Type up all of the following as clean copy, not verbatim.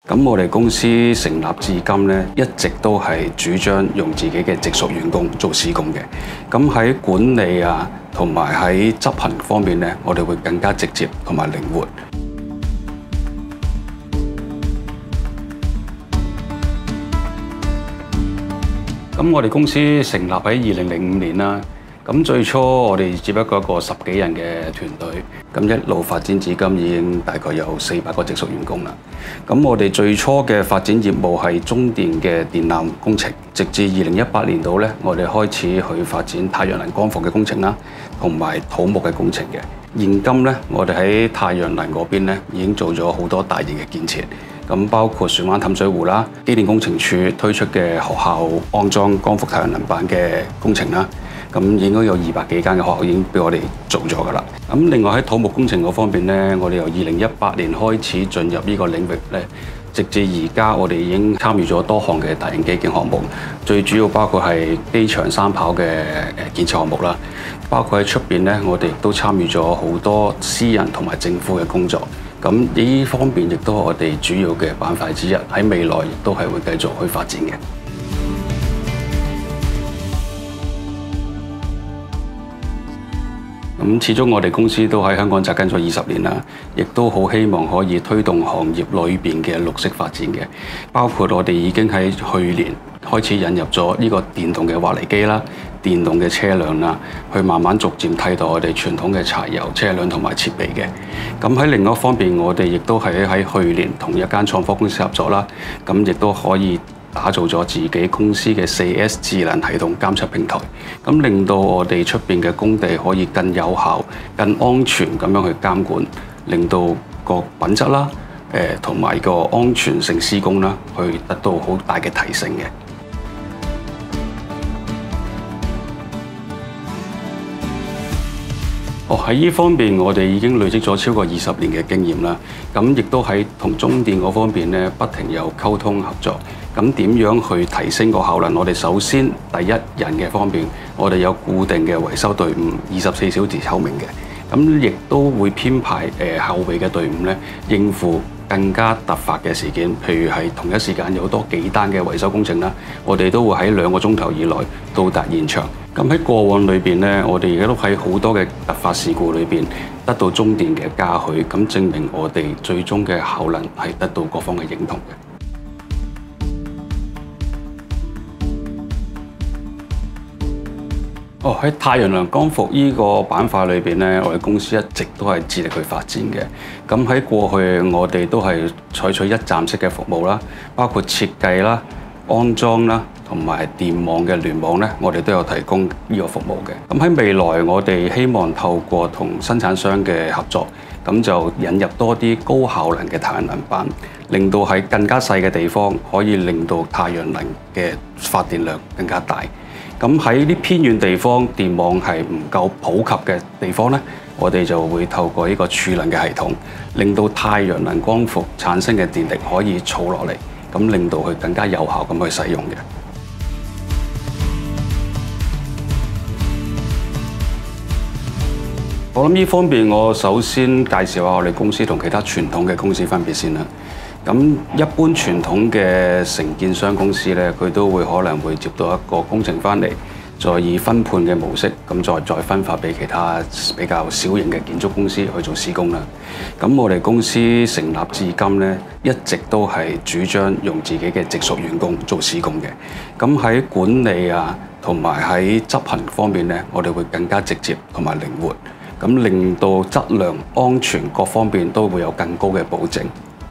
咁我哋公司成立至今咧，一直都係主張用自己嘅直屬員工做施工嘅。咁喺管理啊，同埋喺執行方面咧，我哋會更加直接同埋靈活。咁我哋公司成立喺2005年啦。咁最初我哋只不過一個10幾人嘅團隊，咁一路發展至今已經大概有400個直屬員工啦。咁我哋最初嘅發展業務係中電嘅電纜工程，直至2018年度咧，我哋開始去發展太陽能光伏嘅工程啦，同埋土木嘅工程嘅。現今咧，我哋喺太陽能嗰邊咧已經做咗好多大型嘅建設，咁包括船灣氹水湖啦，機電工程署推出嘅學校安裝光伏太陽能板嘅工程啦。咁應該有200幾間嘅學校已經俾我哋做咗㗎啦。咁另外喺土木工程嗰方面咧，我哋由2018年開始進入呢個領域咧，直至而家我哋已經參與咗多項嘅大型基建項目，最主要包括係機場三跑嘅建設項目啦，包括喺出邊咧，我哋亦都參與咗好多私人同埋政府嘅工作。咁呢方面亦都係我哋主要嘅板塊之一，喺未來亦都係會繼續去發展嘅。咁始終我哋公司都喺香港扎根咗20年啦，亦都好希望可以推動行業裏邊嘅綠色發展嘅，包括我哋已經喺去年開始引入咗呢個電動嘅挖泥機啦、電動嘅車輛啦，去慢慢逐漸替代我哋傳統嘅柴油車輛同埋設備嘅。咁喺另一方面，我哋亦都係喺去年同一間創科公司合作啦，咁亦都可以打造咗自己公司嘅4S 智能系統監測平台，咁令到我哋出邊嘅工地可以更有效、更安全咁樣去監管，令到個品質啦、同埋個安全性施工啦，去得到好大嘅提升嘅。喺呢方面，我哋已經累積咗超過20年嘅經驗啦。咁亦都喺同中電嗰方面咧，不停有溝通合作。咁點樣去提升個效能？我哋首先第一，人嘅方面，我哋有固定嘅維修隊伍，24小時候命嘅。咁亦都會編排後備嘅隊伍咧，應付更加突發嘅事件。譬如係同一時間有多幾單嘅維修工程啦，我哋都會喺2個鐘頭以內到達現場。咁喺過往裏邊咧，我哋而家都喺好多嘅突發事故裏邊得到中電嘅嘉許，咁證明我哋最終嘅效能係得到各方嘅認同嘅。喺太陽能光伏呢個板塊裏邊咧，我哋公司一直都係致力去發展嘅。咁喺過去，我哋都係採取一站式嘅服務啦，包括設計啦、安裝啦，同埋電網嘅聯網咧，我哋都有提供呢個服務嘅。咁喺未來，我哋希望透過同生產商嘅合作，咁就引入多啲高效能嘅太陽能板，令到喺更加細嘅地方，可以令到太陽能嘅發電量更加大。咁喺啲偏遠地方，電網係唔夠普及嘅地方咧，我哋就會透過呢個儲能嘅系統，令到太陽能光伏產生嘅電力可以儲落嚟，咁令到佢更加有效咁去使用嘅。我諗呢方面，我首先介紹下我哋公司同其他傳統嘅公司分別先啦。咁一般傳統嘅承建商公司咧，佢都會可能會接到一個工程翻嚟，再以分判嘅模式，咁再分發俾其他比較小型嘅建築公司去做施工啦。咁我哋公司成立至今咧，一直都係主張用自己嘅直屬員工做施工嘅。咁喺管理啊，同埋喺執行方面咧，我哋會更加直接同埋靈活，咁令到質量、安全各方面都會有更高嘅保證。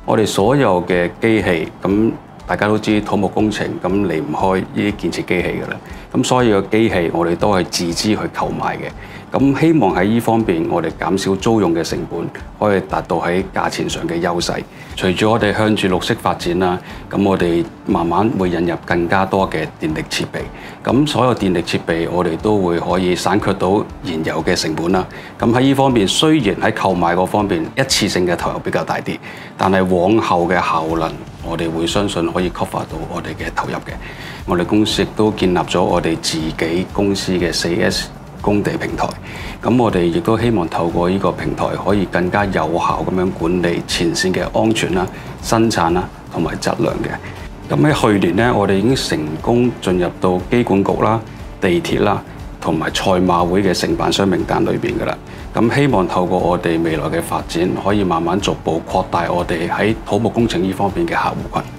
我哋所有嘅機器，咁大家都知土木工程咁離唔開呢啲建設機器㗎啦。咁所有嘅機器我哋都係自資去購買嘅。咁希望喺呢方面，我哋減少租用嘅成本，可以達到喺價錢上嘅優勢。隨住我哋向住綠色發展啦，咁我哋慢慢會引入更加多嘅電力設備。咁所有電力設備，我哋都會可以省卻到燃油嘅成本啦。咁喺呢方面，雖然喺購買嗰方面一次性嘅投入比較大啲，但係往後嘅效能，我哋會相信可以 cover 到我哋嘅投入嘅。我哋公司亦都建立咗我哋自己公司嘅4S 工地平台。咁我哋亦都希望透過呢個平台，可以更加有效咁樣管理前線嘅安全啦、生產啦同埋質量嘅。咁喺去年呢，我哋已經成功進入到機管局啦、地鐵啦同埋賽馬會嘅承辦商名單裏邊㗎啦。咁希望透過我哋未來嘅發展，可以慢慢逐步擴大我哋喺土木工程呢方面嘅客戶群。